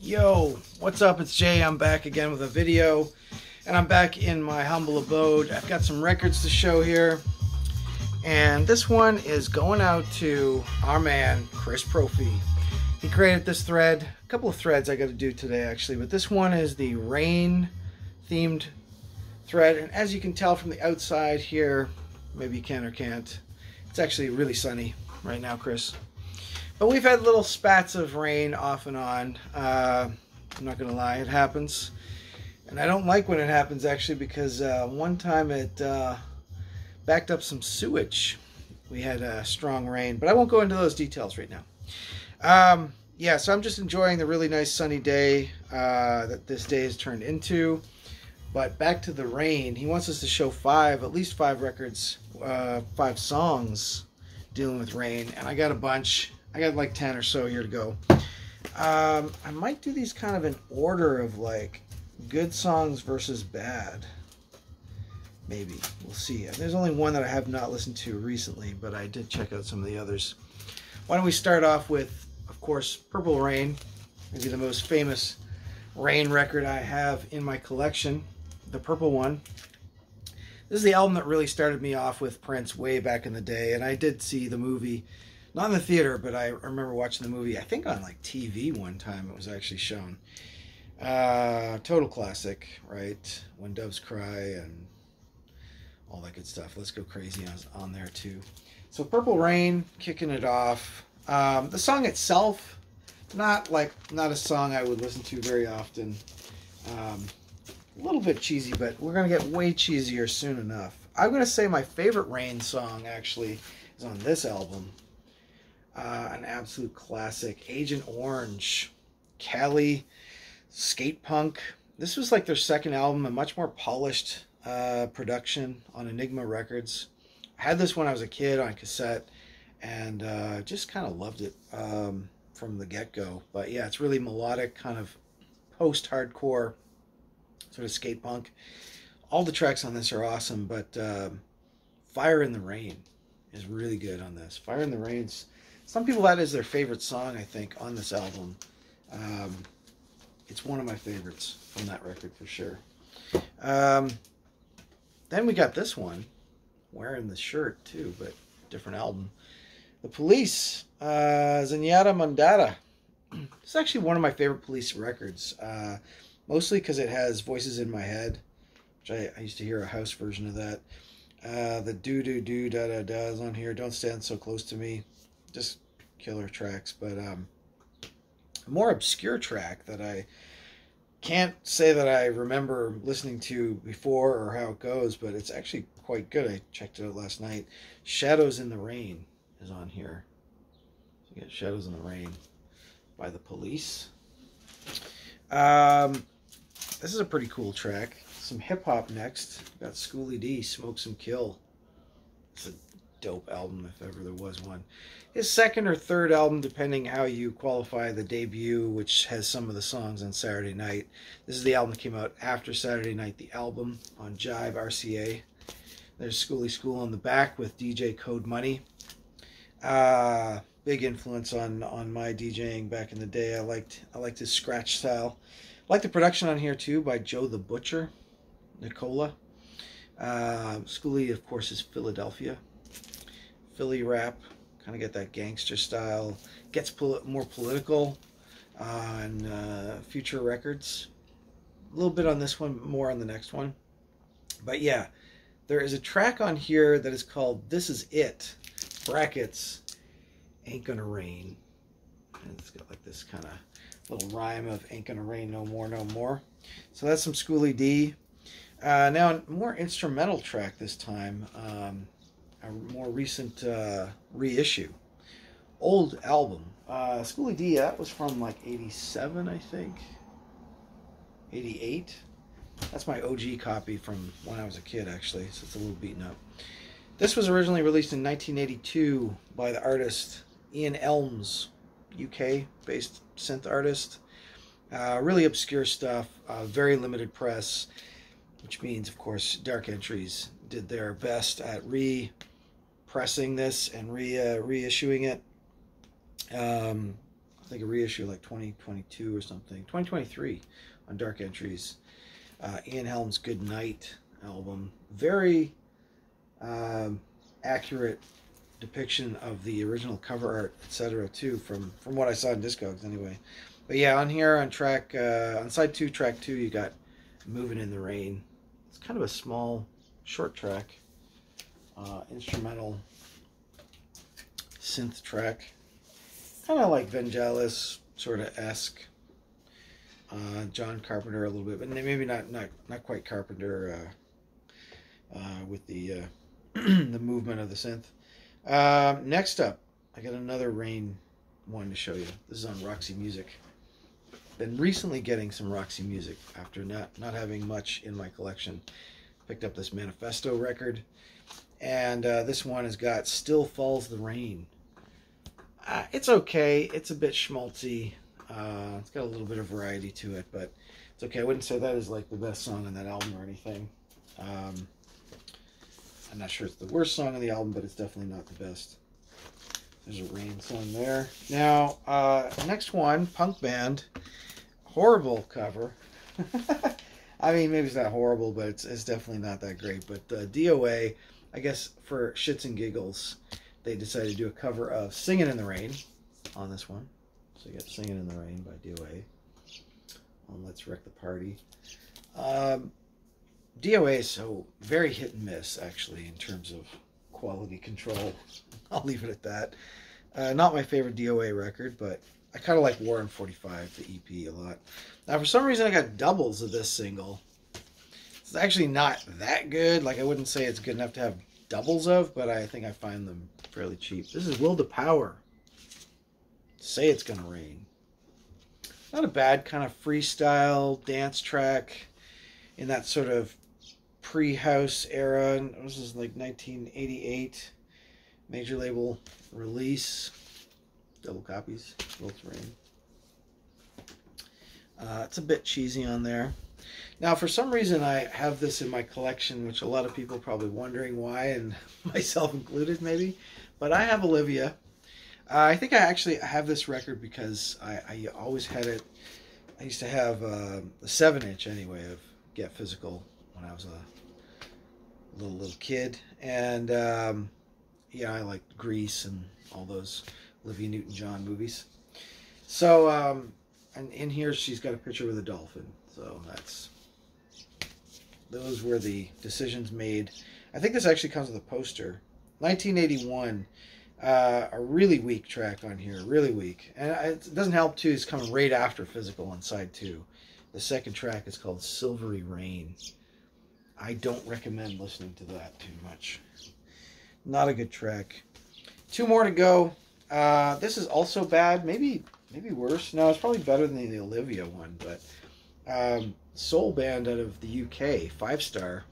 Yo, what's up? It's Jay. I'm back again with a video, and I'm back in my humble abode. I've got some records to show here, and this one is going out to our man, Chris Profi. He created this thread, a couple of threads I got to do today actually, but this one is the rain themed thread, and as you can tell from the outside here, maybe you can or can't, it's actually really sunny right now, Chris. But we've had little spats of rain off and on. I'm not going to lie, it happens. And I don't like when it happens, actually, because one time it backed up some sewage. We had strong rain, but I won't go into those details right now. Yeah, so I'm just enjoying the really nice sunny day that this day has turned into. But back to the rain. He wants us to show at least five records, 5 songs dealing with rain. And I got a bunch. I got like 10 or so here to go. I might do these kind of in order of like good songs versus bad. Maybe. We'll see. There's only one that I have not listened to recently, but I did check out some of the others. Why don't we start off with, of course, Purple Rain. Maybe the most famous Rain record I have in my collection. The purple one. This is the album that really started me off with Prince way back in the day, and I did see the movie. Not in the theater, but I remember watching the movie, I think on like TV one time it was actually shown. Total classic, right? When Doves Cry and all that good stuff. Let's Go Crazy on there too. So Purple Rain, kicking it off. The song itself, not a song I would listen to very often. A little bit cheesy, but we're going to get way cheesier soon enough. I'm going to say my favorite Rain song actually is on this album. An absolute classic. Agent Orange, Cali, Skate Punk. This was like their second album, a much more polished production on Enigma Records. I had this when I was a kid on cassette, and just kind of loved it from the get-go. But yeah, it's really melodic, kind of post-hardcore, sort of skate punk. All the tracks on this are awesome, but Fire in the Rain is really good on this. Fire in the Rain's, some people, that is their favorite song, I think, on this album. It's one of my favorites from that record for sure. Then we got this one, wearing the shirt too, but different album. The Police, Zenyatta Mondatta. It's actually one of my favorite Police records, mostly because it has Voices in My Head, which I used to hear a house version of that. The Do Do Do Da Da Da is on here. Don't Stand So Close to Me. Just killer tracks, but a more obscure track that I can't say that I remember listening to before or how it goes, but it's actually quite good. I checked it out last night. Shadows in the Rain is on here. So you get Shadows in the Rain by The Police. This is a pretty cool track. Some hip-hop next. Got Schoolie D, Smoke Some Kill. It's a dope album if ever there was one. His second or third album, depending how you qualify the debut, which has some of the songs on Saturday Night. This is the album that came out after Saturday Night, the album on Jive RCA. There's Schoolie School on the back with DJ Code Money. Big influence on my DJing back in the day. I liked his scratch style. I like the production on here too by Joe the Butcher, Nicola. Schoolie, of course, is Philadelphia. Philly rap, kind of get that gangster style. Gets more political on future records. A little bit on this one, more on the next one. But yeah, there is a track on here that is called This Is It, brackets, Ain't Gonna Rain. And it's got like this kind of little rhyme of Ain't Gonna Rain No More, No More. So that's some Schoolie D. Now a more instrumental track this time. A more recent reissue. Old album. Schoolie D, that was from like 87, I think. 88. That's my OG copy from when I was a kid, actually, so it's a little beaten up. This was originally released in 1982 by the artist Ian Elms, UK-based synth artist. Really obscure stuff, very limited press, which means, of course, Dark Entries did their best at pressing this and reissuing it. I think a reissue like 2022 or something, 2023 on Dark Entries. Ian Helm's Good Night album. Very accurate depiction of the original cover art, etc. too, from what I saw in Discogs anyway. But yeah, on here on track on side 2, track 2, you got Moving in the Rain. It's kind of a small, short track, instrumental synth track, kind of like Vangelis sort of esque. John Carpenter a little bit, but maybe not quite Carpenter with the the movement of the synth. Next up, I got another Rain one to show you. This is on Roxy Music. Been recently getting some Roxy Music after not having much in my collection. Picked up this Manifesto record, and this one has got Still Falls the Rain. It's okay. It's a bit schmaltzy. It's got a little bit of variety to it, but it's okay. I wouldn't say that is like the best song on that album or anything. I'm not sure it's the worst song on the album, but it's definitely not the best. There's a Rain song there. Now, next one, Punk Band. Horrible cover. I mean, maybe it's not horrible, but it's definitely not that great. But DOA, I guess for shits and giggles, they decided to do a cover of Singin' in the Rain on this one. So you got Singin' in the Rain by DOA on Let's Wreck the Party. DOA is so very hit and miss, actually, in terms of quality control. I'll leave it at that. Not my favorite DOA record, but I kind of like War in 45, the EP, a lot. Now, for some reason, I got doubles of this single. It's actually not that good. Like, I wouldn't say it's good enough to have doubles of, but I think I find them fairly cheap. This is Will to Power. Say It's Gonna Rain. Not a bad kind of freestyle dance track in that sort of pre-house era. This is like 1988 major label release. Double copies. Will to Rain. It's a bit cheesy on there. Now, for some reason, I have this in my collection, which a lot of people are probably wondering why, and myself included, maybe. But I have Olivia. I think I actually have this record because I always had it. I used to have a 7-inch anyway of Get Physical when I was a little kid, and yeah, I liked Grease and all those Olivia Newton-John movies. So, and in here she's got a picture with a dolphin. So those were the decisions made. I think this actually comes with a poster. 1981. A really weak track on here, really weak. And it doesn't help, too, it's coming right after Physical on side 2. The second track is called Silvery Rain. I don't recommend listening to that too much. Not a good track. 2 more to go. This is also bad, maybe worse. No, it's probably better than the Olivia one, but soul band out of the UK, 5 Star.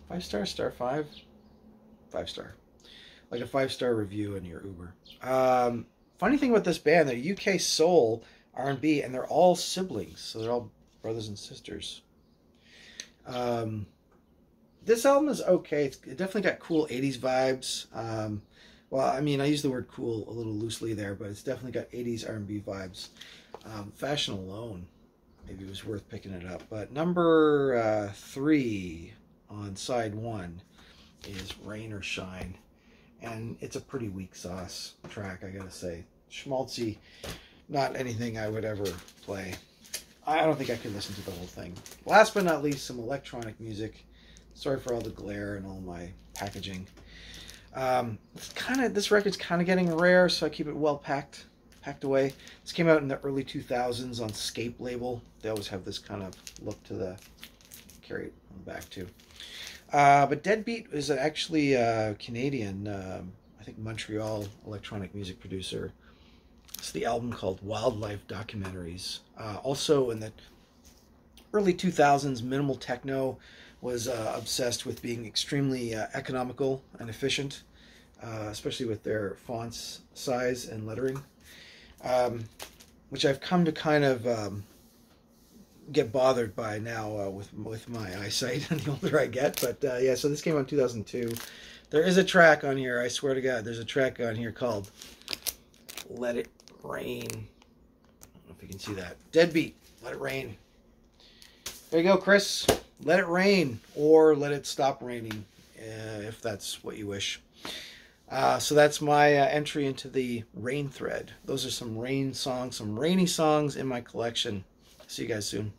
5 Star, Star 5? 5 Star. Like a 5-star review in your Uber. Funny thing about this band, they're UK soul, R&B, and they're all siblings. So they're all brothers and sisters. This album is okay. It definitely got cool 80s vibes. Well, I mean, I use the word cool a little loosely there, but it's definitely got 80s R&B vibes. Fashion Alone, maybe it was worth picking it up. But number 3 on side 1 is Rain or Shine. And it's a pretty weak sauce track, I gotta say. Schmaltzy, not anything I would ever play. I don't think I could listen to the whole thing. Last but not least, some electronic music. Sorry for all the glare and all my packaging. This record's kind of getting rare, so I keep it well packed away. This came out in the early 2000s on Scape label. They always have this kind of look to the carry it on the back too. But Deadbeat is actually a Canadian, I think Montreal electronic music producer. It's the album called Wildlife Documentaries. Also in the early 2000s, minimal techno was obsessed with being extremely economical and efficient, especially with their fonts size and lettering, which I've come to kind of get bothered by now with my eyesight and the older I get. But yeah, so this came out in 2002. There is a track on here, I swear to God, there's a track on here called Let It Rain. I don't know if you can see that. Deadbeat. Let It Rain. There you go, Chris. Let It Rain, or Let It Stop Raining, if that's what you wish. So that's my entry into the rain thread. Those are some rain songs, some rainy songs in my collection. See you guys soon.